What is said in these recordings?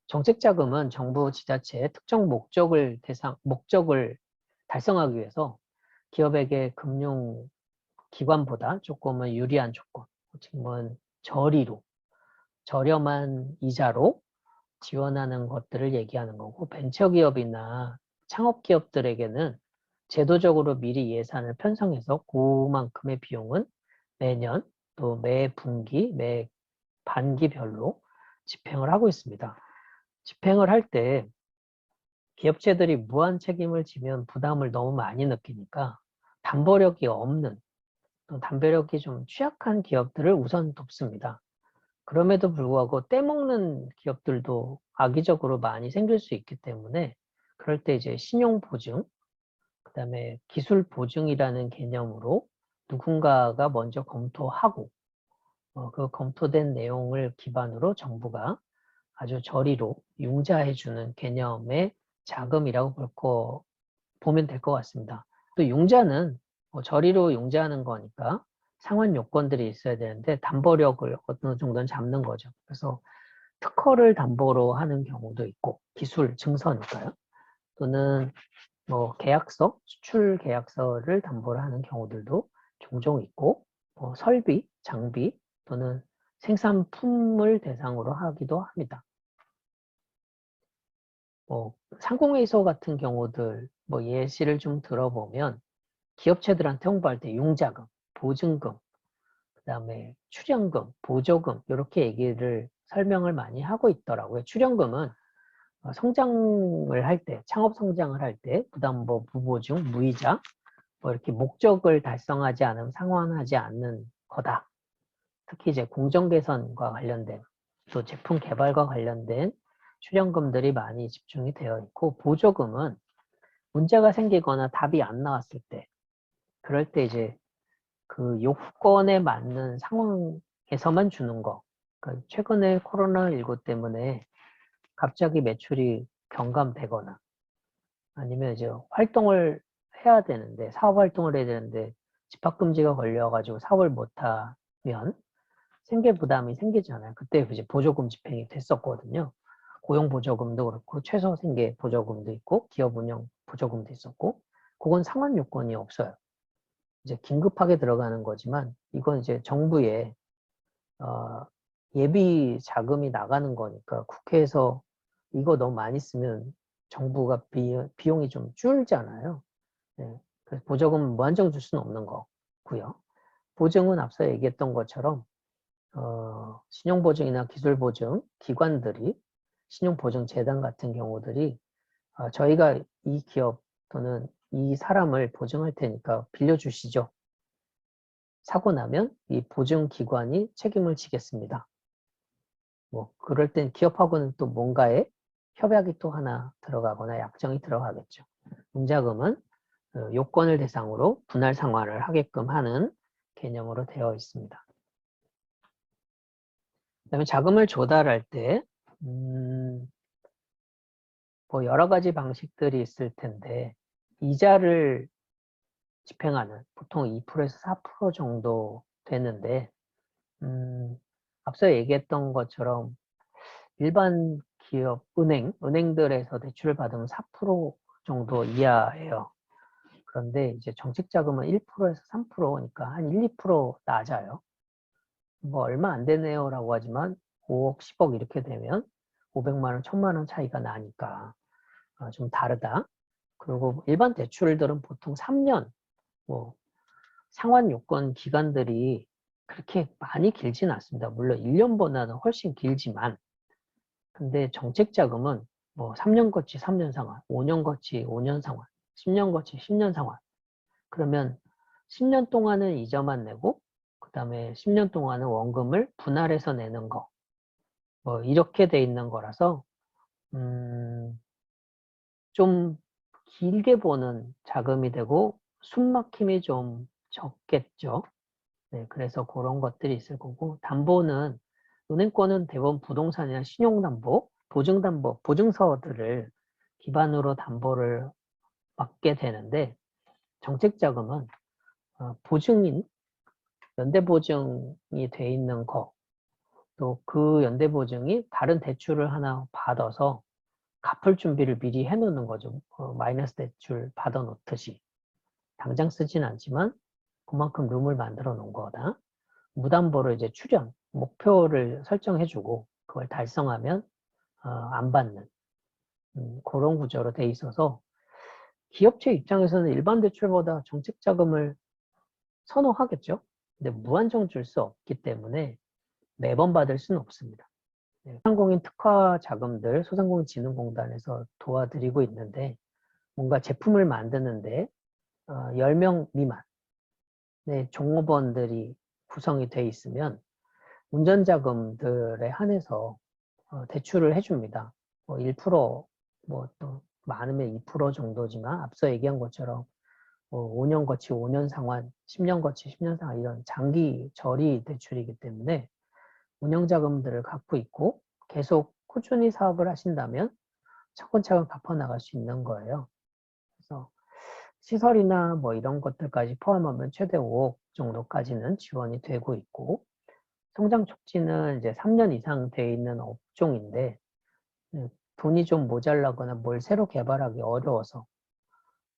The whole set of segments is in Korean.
정책자금은 정부 지자체의 특정 목적을 달성하기 위해서 기업에게 금융기관보다 조금은 유리한 조건, 지금은 저리로, 저렴한 이자로 지원하는 것들을 얘기하는 거고, 벤처기업이나 창업기업들에게는 제도적으로 미리 예산을 편성해서 그만큼의 비용은 매년 또 매 분기, 매 반기별로 집행을 하고 있습니다. 집행을 할 때 기업체들이 무한 책임을 지면 부담을 너무 많이 느끼니까 담보력이 없는, 또 담보력이 좀 취약한 기업들을 우선 돕습니다. 그럼에도 불구하고 떼먹는 기업들도 악의적으로 많이 생길 수 있기 때문에 그럴 때 이제 신용보증, 그 다음에 기술보증이라는 개념으로 누군가가 먼저 검토하고 그 검토된 내용을 기반으로 정부가 아주 저리로 융자해주는 개념의 자금이라고 보면 될 것 같습니다. 또 융자는 저리로 융자하는 거니까 상환 요건들이 있어야 되는데 담보력을 어느 정도는 잡는 거죠. 그래서 특허를 담보로 하는 경우도 있고 기술 증서니까요. 또는 뭐 계약서, 수출 계약서를 담보로 하는 경우들도 종종 있고 설비, 장비 또는 생산품을 대상으로 하기도 합니다. 상공회의소 같은 경우들 예시를 좀 들어보면 기업체들한테 홍보할 때 융자금, 보증금, 그 다음에 출연금, 보조금 이렇게 얘기를 설명을 많이 하고 있더라고요. 출연금은 성장을 할 때, 창업 성장을 할 때 부담보, 무보증, 무이자 이렇게 목적을 달성하지 않으면 상환하지 않는 거다. 특히 이제 공정 개선과 관련된 또 제품 개발과 관련된 출연금들이 많이 집중이 되어 있고 보조금은 문제가 생기거나 답이 안 나왔을 때 그럴 때 이제 그 요건에 맞는 상황에서만 주는 거. 그러니까 최근에 코로나19 때문에 갑자기 매출이 경감되거나 아니면 이제 활동을 해야 되는데 사업 활동을 해야 되는데 집합금지가 걸려가지고 사업을 못하면 생계 부담이 생기잖아요. 그때 이제 보조금 집행이 됐었거든요. 고용보조금도 그렇고 최소 생계 보조금도 있고 기업 운영 보조금도 있었고 그건 상환 요건이 없어요. 이제 긴급하게 들어가는 거지만 이건 이제 정부의 예비 자금이 나가는 거니까 국회에서 이거 너무 많이 쓰면 정부가 비용이 좀 줄잖아요. 네. 그래서 보조금 무한정 줄 수는 없는 거고요. 보증은 앞서 얘기했던 것처럼 신용보증이나 기술보증 기관들이 신용보증재단 같은 경우들이 저희가 이 기업 또는 이 사람을 보증할 테니까 빌려주시죠. 사고 나면 이 보증기관이 책임을 지겠습니다. 그럴 땐 기업하고는 또 뭔가에 협약이 또 하나 들어가거나 약정이 들어가겠죠. 융자금은 요건을 대상으로 분할 상환을 하게끔 하는 개념으로 되어 있습니다. 그다음에 자금을 조달할 때 여러 가지 방식들이 있을 텐데 이자를 집행하는 보통 2%에서 4% 정도 되는데 앞서 얘기했던 것처럼 일반 기업 은행들에서 대출을 받으면 4% 정도 이하예요. 그런데 이제 정책자금은 1%에서 3%니까 한 1, 2% 낮아요. 얼마 안 되네요라고 하지만 5억, 10억 이렇게 되면 500만 원, 1000만 원 차이가 나니까 좀 다르다. 그리고 일반 대출들은 보통 3년, 상환 요건 기간들이 그렇게 많이 길지는 않습니다. 물론 1년보다는 훨씬 길지만, 근데 정책자금은 3년 거치 3년 상환, 5년 거치 5년 상환, 10년 거치 10년 상환. 그러면 10년 동안은 이자만 내고, 그 다음에 10년 동안은 원금을 분할해서 내는 거. 이렇게 돼 있는 거라서, 좀 길게 보는 자금이 되고, 숨막힘이 좀 적겠죠. 네, 그래서 그런 것들이 있을 거고, 담보는, 은행권은 대부분 부동산이나 신용담보, 보증담보, 보증서들을 기반으로 담보를 받게 되는데, 정책자금은 보증인, 연대보증이 돼 있는 거, 또 그 연대보증이 다른 대출을 하나 받아서 갚을 준비를 미리 해놓는 거죠. 마이너스 대출 받아놓듯이. 당장 쓰진 않지만 그만큼 룸을 만들어 놓은 거다. 무담보로 이제 출연, 목표를 설정해주고 그걸 달성하면 안 받는 그런 구조로 돼 있어서 기업체 입장에서는 일반 대출보다 정책 자금을 선호하겠죠. 근데 무한정 줄 수 없기 때문에 매번 받을 수는 없습니다. 소상공인 특화 자금들 소상공인진흥공단에서 도와드리고 있는데 뭔가 제품을 만드는데 10명 미만의 종업원들이 구성이 돼 있으면 운전자금들에 한해서 대출을 해줍니다. 뭐 1%, 뭐 또 많으면 2% 정도지만 앞서 얘기한 것처럼 5년 거치 5년 상환, 10년 거치 10년 상환 이런 장기 저리 대출이기 때문에 운영자금들을 갖고 있고 계속 꾸준히 사업을 하신다면 차근차근 갚아나갈 수 있는 거예요. 그래서 시설이나 뭐 이런 것들까지 포함하면 최대 5억 정도까지는 지원이 되고 있고 성장 촉진은 이제 3년 이상 돼 있는 업종인데 돈이 좀 모자라거나 뭘 새로 개발하기 어려워서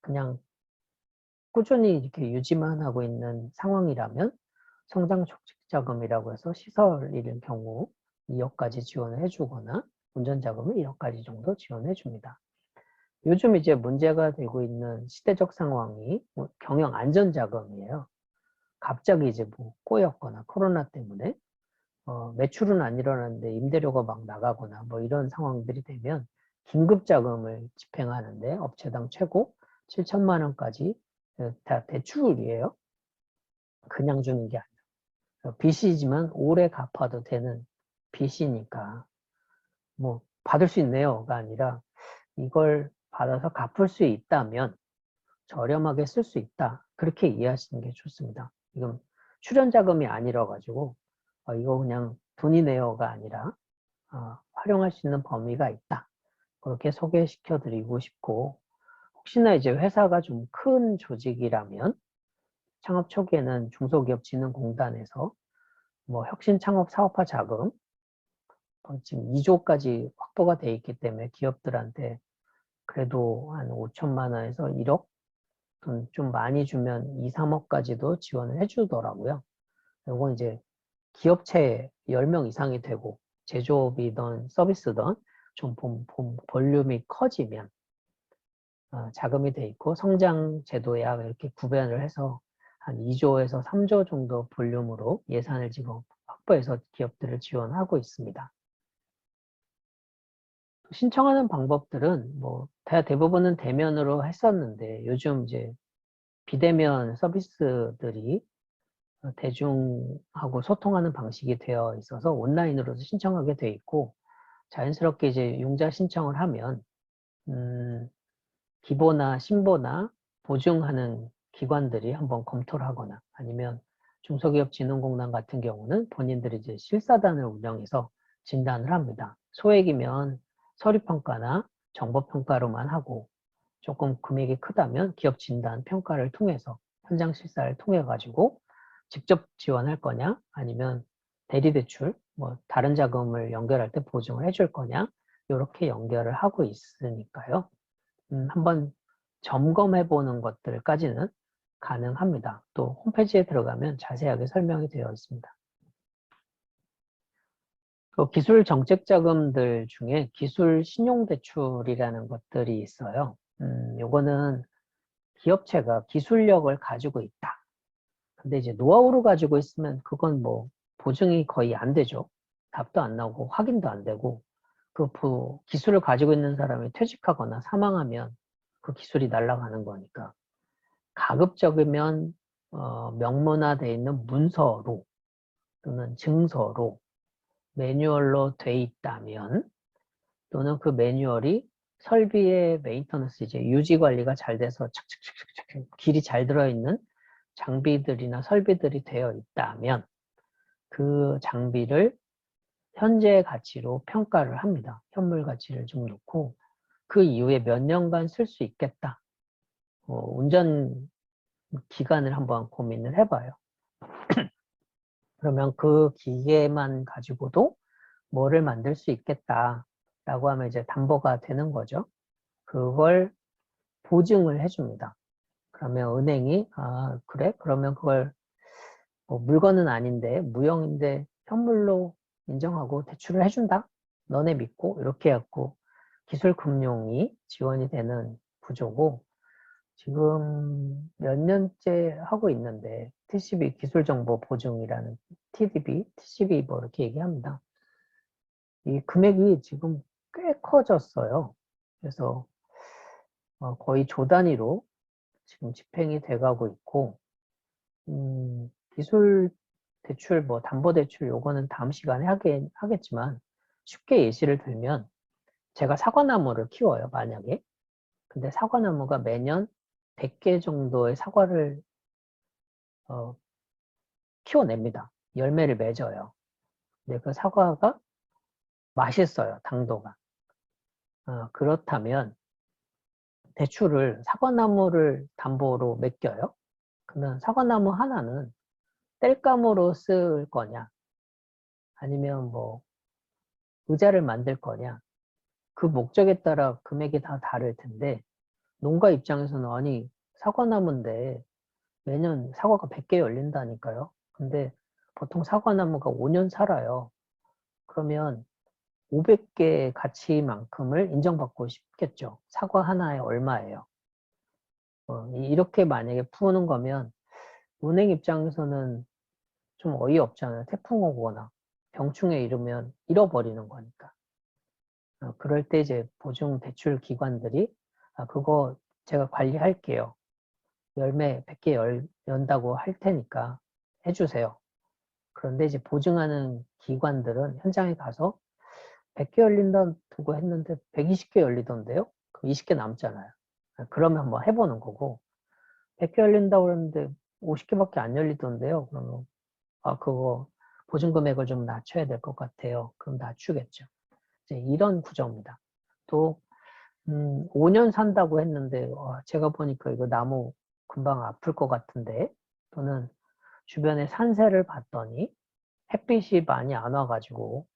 그냥 꾸준히 이렇게 유지만 하고 있는 상황이라면 성장 촉진 자금이라고 해서 시설일 경우 2억까지 지원을 해주거나 운전자금을 1억까지 정도 지원해 줍니다. 요즘 이제 문제가 되고 있는 시대적 상황이 경영 안전자금이에요. 갑자기 이제 뭐 꼬였거나 코로나 때문에 매출은 안 일어났는데 임대료가 막 나가거나 뭐 이런 상황들이 되면 긴급자금을 집행하는데 업체당 최고 7천만 원까지 다 대출이에요. 그냥 주는 게 아니라 빚이지만 오래 갚아도 되는 빚이니까 뭐 받을 수 있네요가 아니라 이걸 받아서 갚을 수 있다면 저렴하게 쓸 수 있다. 그렇게 이해하시는 게 좋습니다. 이건 출연 자금이 아니라 가지고 이거 그냥 돈이네요가 아니라 활용할 수 있는 범위가 있다. 그렇게 소개시켜 드리고 싶고 혹시나 이제 회사가 좀 큰 조직이라면 창업 초기에는 중소기업진흥공단에서 뭐 혁신 창업 사업화 자금 지금 2조까지 확보가 돼 있기 때문에 기업들한테 그래도 한 5천만 원에서 1억 돈 좀 많이 주면 2, 3억까지도 지원을 해주더라고요. 이건 이제 기업체 10명 이상이 되고 제조업이든 서비스든 좀 볼륨이 커지면 자금이 돼 있고 성장 제도야 이렇게 구별을 해서 한 2조에서 3조 정도 볼륨으로 예산을 지금 확보해서 기업들을 지원하고 있습니다. 신청하는 방법들은 뭐 대부분은 대면으로 했었는데 요즘 이제 비대면 서비스들이 대중하고 소통하는 방식이 되어 있어서 온라인으로도 신청하게 돼 있고 자연스럽게 이제 융자 신청을 하면 기보나 신보나 보증하는 기관들이 한번 검토를 하거나 아니면 중소기업진흥공단 같은 경우는 본인들이 이제 실사단을 운영해서 진단을 합니다. 소액이면 서류평가나 정보평가로만 하고 조금 금액이 크다면 기업 진단 평가를 통해서 현장 실사를 통해 가지고 직접 지원할 거냐 아니면 대리대출 뭐 다른 자금을 연결할 때 보증을 해줄 거냐 이렇게 연결을 하고 있으니까요. 한번 점검해 보는 것들까지는 가능합니다. 또 홈페이지에 들어가면 자세하게 설명이 되어 있습니다. 그 기술 정책 자금들 중에 기술 신용대출이라는 것들이 있어요. 요거는 기업체가 기술력을 가지고 있다. 근데 이제 노하우를 가지고 있으면 그건 뭐 보증이 거의 안 되죠. 답도 안 나오고 확인도 안 되고 그 기술을 가지고 있는 사람이 퇴직하거나 사망하면 그 기술이 날아가는 거니까 가급적이면 명문화되어 있는 문서로 또는 증서로 매뉴얼로 돼 있다면 또는 그 매뉴얼이 설비의 메인터넌스 이제 유지 관리가 잘 돼서 착착착착 길이 잘 들어있는 장비들이나 설비들이 되어 있다면 그 장비를 현재 가치로 평가를 합니다. 현물 가치를 좀 놓고 그 이후에 몇 년간 쓸 수 있겠다. 운전 기간을 한번 고민을 해봐요. 그러면 그 기계만 가지고도 뭐를 만들 수 있겠다라고 하면 이제 담보가 되는 거죠. 그걸 보증을 해줍니다. 그러면 은행이 그래? 그러면 그걸 뭐 물건은 아닌데 무형인데 현물로 인정하고 대출을 해준다? 너네 믿고 이렇게 해갖고 기술금융이 지원이 되는 구조고 지금 몇 년째 하고 있는데 TCB 기술정보보증이라는 TDB, TCB 뭐 이렇게 얘기합니다. 이 금액이 지금 꽤 커졌어요. 그래서 거의 조 단위로 지금 집행이 돼가고 있고 기술 대출, 뭐 담보대출 요거는 다음 시간에 하겠지만 쉽게 예시를 들면 제가 사과나무를 키워요, 만약에. 근데 사과나무가 매년 100개 정도의 사과를 키워냅니다. 열매를 맺어요. 근데 그 사과가 맛있어요, 당도가. 그렇다면 대출을 사과나무를 담보로 맡겨요. 그러면 사과나무 하나는 땔감으로 쓸 거냐, 아니면 뭐 의자를 만들 거냐, 그 목적에 따라 금액이 다 다를 텐데 농가 입장에서는 아니 사과나무인데 매년 사과가 100개 열린다니까요. 근데 보통 사과나무가 5년 살아요. 그러면 500개 가치만큼을 인정받고 싶겠죠. 사과 하나에 얼마예요? 이렇게 만약에 푸는 거면 은행 입장에서는 좀 어이없잖아요. 태풍 오거나 병충해 이르면 잃어버리는 거니까. 그럴 때 이제 보증 대출 기관들이 그거 제가 관리할게요. 열매 100개 연다고 할 테니까 해주세요. 그런데 이제 보증하는 기관들은 현장에 가서 100개 열린다 두고 했는데 120개 열리던데요? 그럼 20개 남잖아요. 그러면 한번 해보는 거고 100개 열린다고 그러는데 50개밖에 안 열리던데요? 그러면 그거 보증 금액을 좀 낮춰야 될 것 같아요. 그럼 낮추겠죠. 이제 이런 구조입니다. 또 5년 산다고 했는데 제가 보니까 이거 나무 금방 아플 것 같은데 또는 주변에 산세를 봤더니 햇빛이 많이 안 와가지고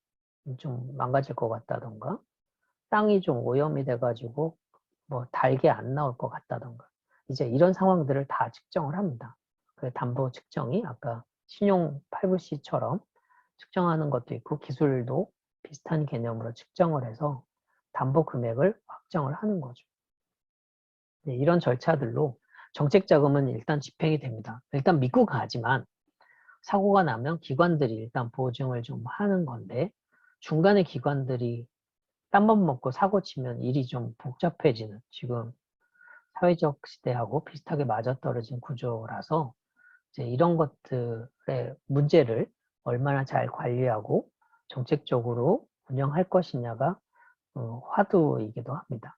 좀 망가질 것 같다던가 땅이 좀 오염이 돼가지고 뭐 달게 안 나올 것 같다던가 이제 이런 상황들을 다 측정을 합니다. 그 담보 측정이 아까 신용 8불C처럼 측정하는 것도 있고 기술도 비슷한 개념으로 측정을 해서 담보 금액을 확정을 하는 거죠. 네, 이런 절차들로 정책 자금은 일단 집행이 됩니다. 일단 믿고 가지만 사고가 나면 기관들이 일단 보증을 좀 하는 건데 중간에 기관들이 딴밥 먹고 사고 치면 일이 좀 복잡해지는 지금 사회적 시대하고 비슷하게 맞아떨어진 구조라서 이제 이런 것들의 문제를 얼마나 잘 관리하고 정책적으로 운영할 것이냐가 화두이기도 합니다.